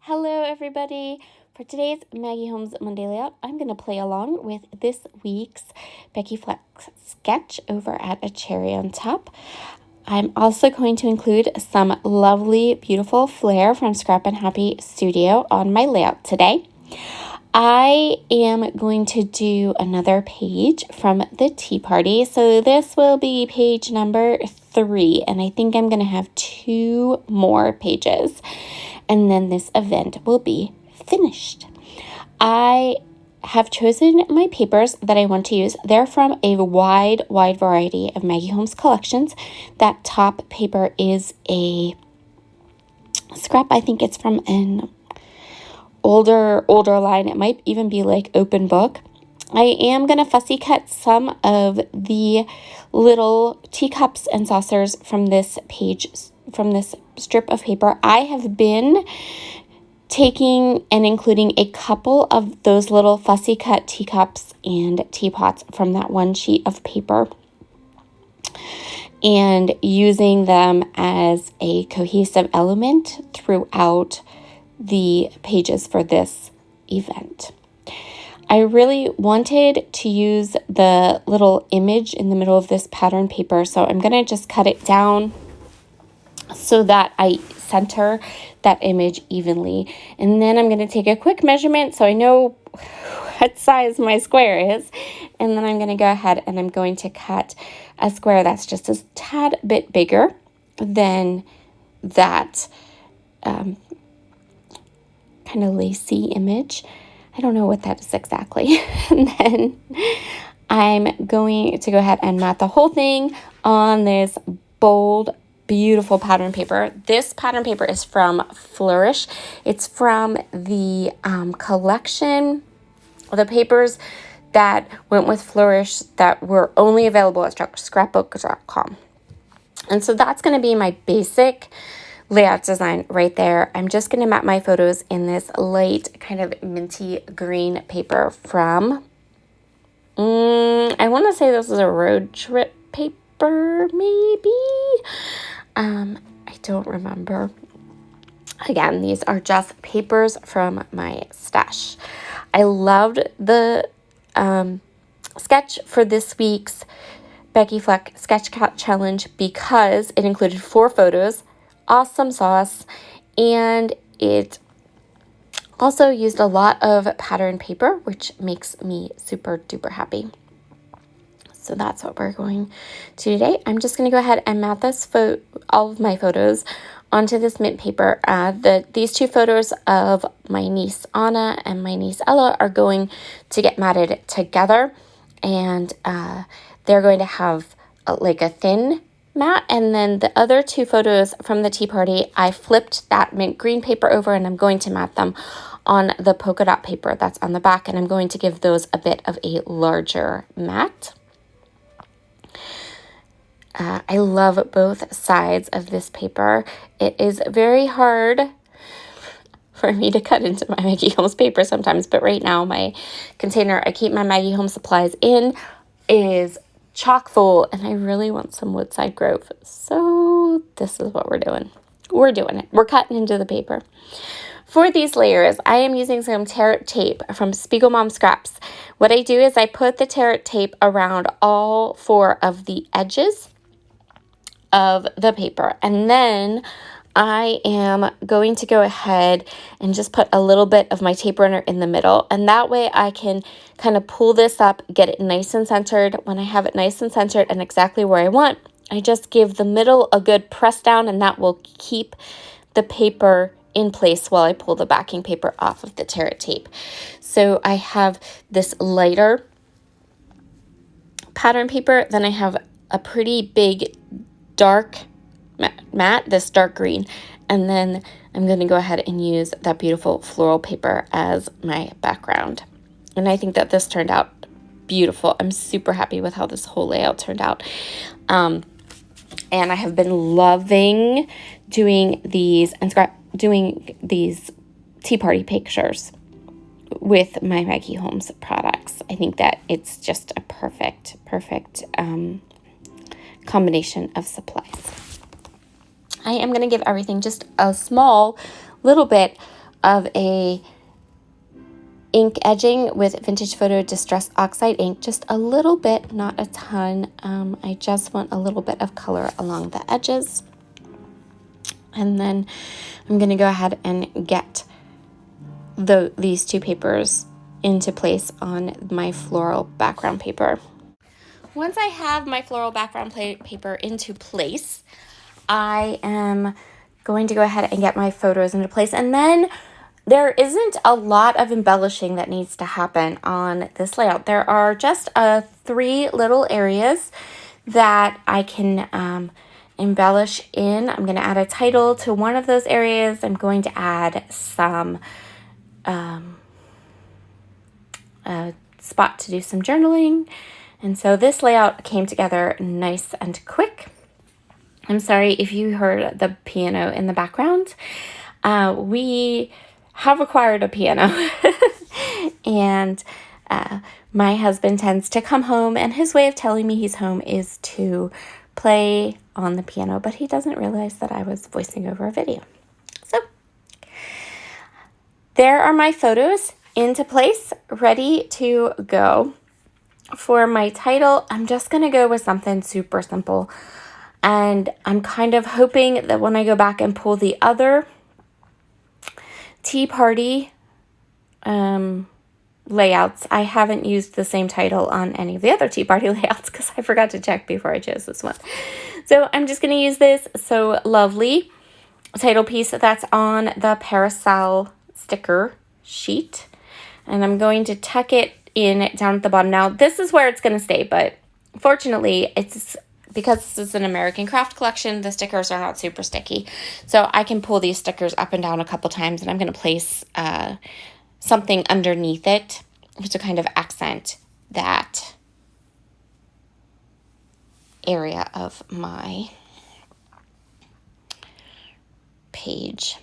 Hello everybody! For today's Maggie Holmes Monday layout, I'm going to play along with this week's Becky Flex sketch over at A Cherry on Top. I'm also going to include some lovely, beautiful flair from Scrap and Happy Studio on my layout today. I am going to do another page from the Tea Party. So this will be page number 3, and I think I'm going to have 2 more pages, and then this event will be finished. I have chosen my papers that I want to use. They're from a wide variety of Maggie Holmes collections. That top paper is a scrap. I think it's from an older line. It might even be like open book. I am going to fussy cut some of the little teacups and saucers from this page, from this strip of paper. I have been taking and including a couple of those little fussy cut teacups and teapots from that one sheet of paper and using them as a cohesive element throughout the pages for this event. I really wanted to use the little image in the middle of this pattern paper, so I'm going to just cut it down so that I center that image evenly. And then I'm going to take a quick measurement so I know what size my square is. And then I'm going to go ahead and I'm going to cut a square that's just a tad bit bigger than that kind of lacy image. I don't know what that is exactly. And then I'm going to go ahead and mat the whole thing on this bold, beautiful pattern paper. This pattern paper is from Flourish. It's from the collection of the papers that went with Flourish that were only available at scrapbook.com. And so that's going to be my basic layout design right there. I'm just going to mat my photos in this light kind of minty green paper from, I want to say this is a road trip paper, maybe. I don't remember. Again, these are just papers from my stash. I loved the sketch for this week's Becky Fleck Sketch Cat Challenge because it included 4 photos, awesome sauce, and it also used a lot of pattern paper, which makes me super duper happy. So that's what we're going to do today. I'm just going to go ahead and mat this all of my photos onto this mint paper. These 2 photos of my niece Anna and my niece Ella are going to get matted together, and they're going to have like a thin mat, and then the other 2 photos from the tea party, I flipped that mint green paper over and I'm going to mat them on the polka dot paper that's on the back, and I'm going to give those a bit of a larger mat. I love both sides of this paper. It is very hard for me to cut into my Maggie Holmes paper sometimes, but right now my container I keep my Maggie Holmes supplies in is chock full, and I really want some Woodside Grove. So this is what we're doing. We're doing it. We're cutting into the paper. For these layers, I am using some tear tape from Spiegel Mom Scraps. What I do is I put the tear tape around all 4 of the edges of the paper, and then I am going to go ahead and just put a little bit of my tape runner in the middle, and that way I can kind of pull this up, get it nice and centered. When I have it nice and centered and exactly where I want, I just give the middle a good press down, and that will keep the paper in place while I pull the backing paper off of the tear tape. So I have this lighter pattern paper, then I have a pretty big dark matte, this dark green, and then I'm going to go ahead and use that beautiful floral paper as my background. And I think that this turned out beautiful. I'm super happy with how this whole layout turned out. And I have been loving doing these tea party pictures with my Maggie Holmes products. I think that it's just a perfect combination of supplies. I am going to give everything just a small little bit of a ink edging with Vintage Photo Distress Oxide ink, just a little bit, not a ton. I just want a little bit of color along the edges. And then I'm going to go ahead and get these two papers into place on my floral background paper. Once I have my floral background paper into place, I am going to go ahead and get my photos into place, and then there isn't a lot of embellishing that needs to happen on this layout. There are just 3 little areas that I can embellish in. I'm going to add a title to one of those areas. I'm going to add some spot to do some journaling. And so this layout came together nice and quick. I'm sorry if you heard the piano in the background. We have acquired a piano and my husband tends to come home, and his way of telling me he's home is to play on the piano, but he doesn't realize that I was voicing over a video. So there are my photos into place, ready to go. For my title, I'm just going to go with something super simple. And I'm kind of hoping that when I go back and pull the other tea party layouts, I haven't used the same title on any of the other tea party layouts because I forgot to check before I chose this one. So I'm just going to use this So Lovely title piece that's on the Parasol sticker sheet. And I'm going to tuck it in down at the bottom. Now, this is where it's going to stay, but fortunately, it's because this is an American craft collection, the stickers are not super sticky. So I can pull these stickers up and down a couple times, and I'm going to place something underneath it to kind of accent that area of my page.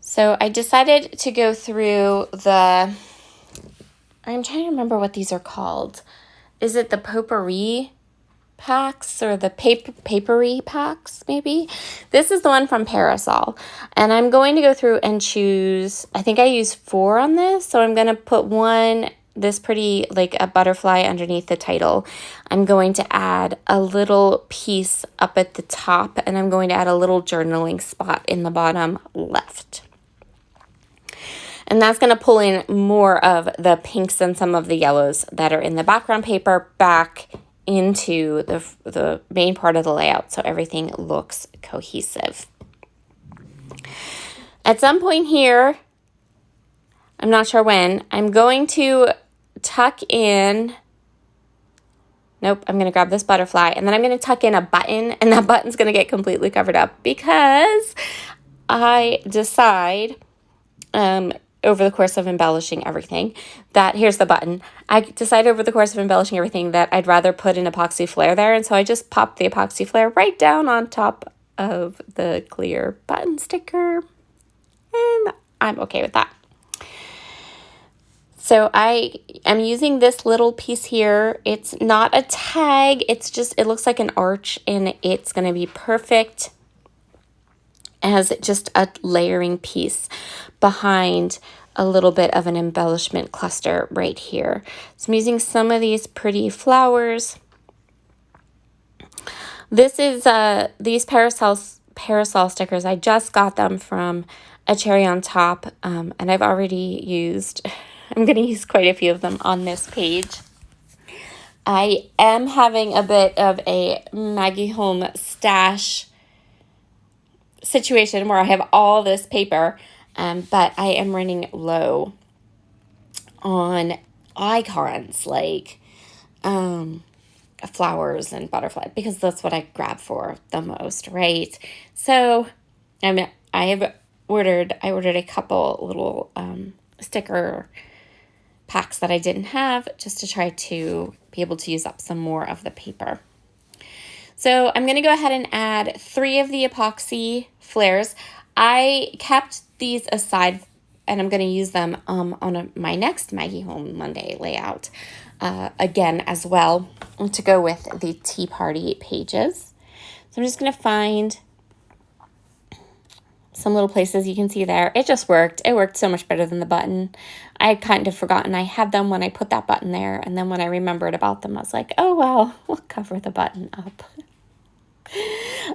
So I decided to go through I'm trying to remember what these are called. Is it the potpourri packs or the papery packs, maybe? This is the one from Parasol. And I'm going to go through and choose, I think I used 4 on this. So I'm going to put one, this pretty, like a butterfly underneath the title. I'm going to add a little piece up at the top, and I'm going to add a little journaling spot in the bottom left. And that's going to pull in more of the pinks and some of the yellows that are in the background paper back into the main part of the layout, so everything looks cohesive. At some point here, I'm not sure when, I'm going to tuck in, nope, I'm going to grab this butterfly, and then I'm going to tuck in a button, and that button's going to get completely covered up because I decide over the course of embellishing everything that, here's the button, I decided over the course of embellishing everything that I'd rather put an epoxy flare there, and so I just popped the epoxy flare right down on top of the clear button sticker, and I'm okay with that. So I am using this little piece here. It's not a tag, it's just, it looks like an arch, and it's going to be perfect as just a layering piece behind a little bit of an embellishment cluster right here. So I'm using some of these pretty flowers. This is these parasol stickers. I just got them from a Cherry on Top, and I've already used, I'm going to use quite a few of them on this page. I am having a bit of a Maggie Holmes stash situation where I have all this paper, but I am running low on icons like flowers and butterflies, because that's what I grab for the most, right? So I ordered a couple little sticker packs that I didn't have, just to try to be able to use up some more of the paper. So I'm going to go ahead and add 3 of the epoxy flares. I kept these aside, and I'm going to use them on my next Maggie Home Monday layout again as well, to go with the tea party pages. So I'm just going to find some little places you can see there. It just worked. It worked so much better than the button. I had kind of forgotten I had them when I put that button there, and then when I remembered about them, I was like, oh, well, we'll cover the button up.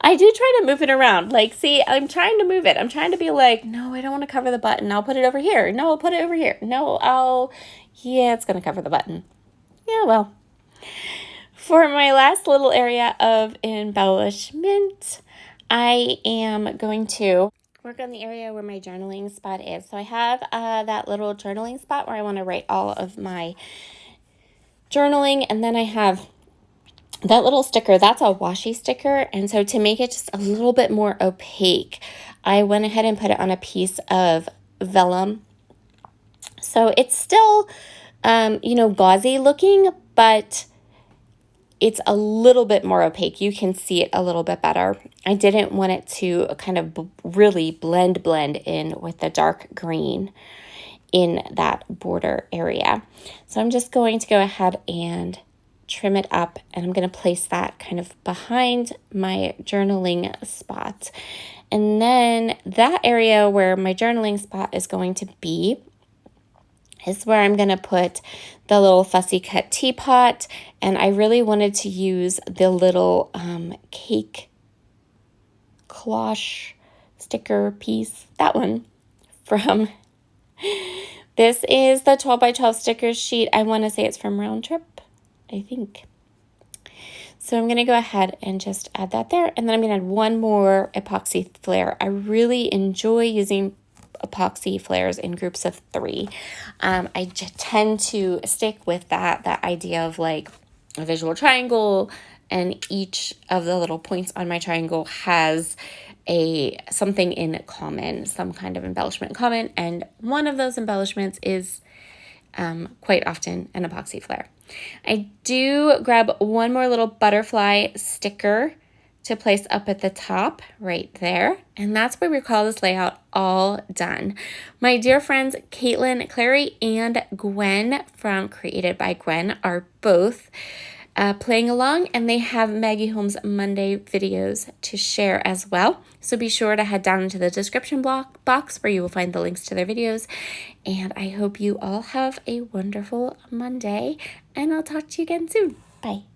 I do try to move it around. Like, see, I'm trying to move it. I'm trying to be like, no, I don't want to cover the button. I'll put it over here. No, I'll put it over here. No, yeah, it's going to cover the button. Yeah, well. For my last little area of embellishment, I am going to work on the area where my journaling spot is. So I have that little journaling spot where I want to write all of my journaling, and then I have that little sticker. That's a washi sticker, and so to make it just a little bit more opaque, I went ahead and put it on a piece of vellum. So it's still, gauzy looking, but it's a little bit more opaque. You can see it a little bit better. I didn't want it to kind of really blend in with the dark green in that border area. So I'm just going to go ahead and trim it up, and I'm going to place that kind of behind my journaling spot. And then that area where my journaling spot is going to be is where I'm going to put the little fussy cut teapot, and I really wanted to use the little cake cloche sticker piece, that one from, this is the 12 by 12 sticker sheet. I want to say it's from Round Trip, I think. So I'm going to go ahead and just add that there, and then I'm going to add one more epoxy flare. I really enjoy using epoxy flares in groups of 3. I tend to stick with that idea of like a visual triangle, and each of the little points on my triangle has something in common, some kind of embellishment in common, and one of those embellishments is quite often an epoxy flare. I do grab one more little butterfly sticker to place up at the top right there. And that's where we call this layout all done. My dear friends, Caitlin, Clary, and Gwen from Created by Gwen are both playing along, and they have Maggie Holmes Monday videos to share as well. So be sure to head down into the description box where you will find the links to their videos. And I hope you all have a wonderful Monday, and I'll talk to you again soon. Bye.